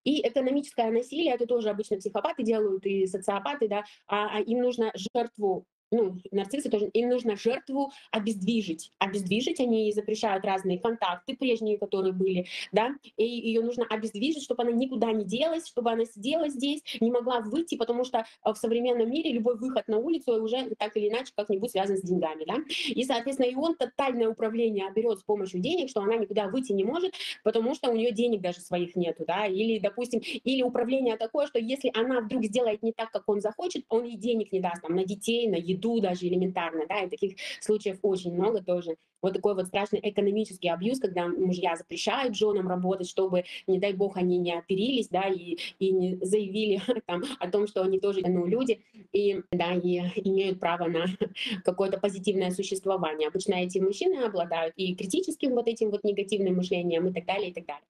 И экономическое насилие — это тоже обычно психопаты делают и социопаты, да, им нужно жертву, ну, нарциссы тоже, им нужно жертву обездвижить. Обездвижить они запрещают разные контакты прежние, которые были, да, и ее нужно обездвижить, чтобы она никуда не делась, чтобы она сидела здесь, не могла выйти, потому что в современном мире любой выход на улицу уже так или иначе как-нибудь связан с деньгами, да. И, соответственно, и он тотальное управление берет с помощью денег, что она никуда выйти не может, потому что у нее денег даже своих нету, да, или, допустим, или управление такое, что если она вдруг сделает не так, как он захочет, он ей денег не даст, там, на детей, на еду даже элементарно, да, и таких случаев очень много тоже. Вот такой вот страшный экономический абьюз, когда мужья запрещают женам работать, чтобы, не дай бог, они не оперились, да, и не заявили там, о том, что они тоже, ну, люди, и, да, и имеют право на какое-то позитивное существование. Обычно эти мужчины обладают и критическим вот этим вот негативным мышлением и так далее, и так далее.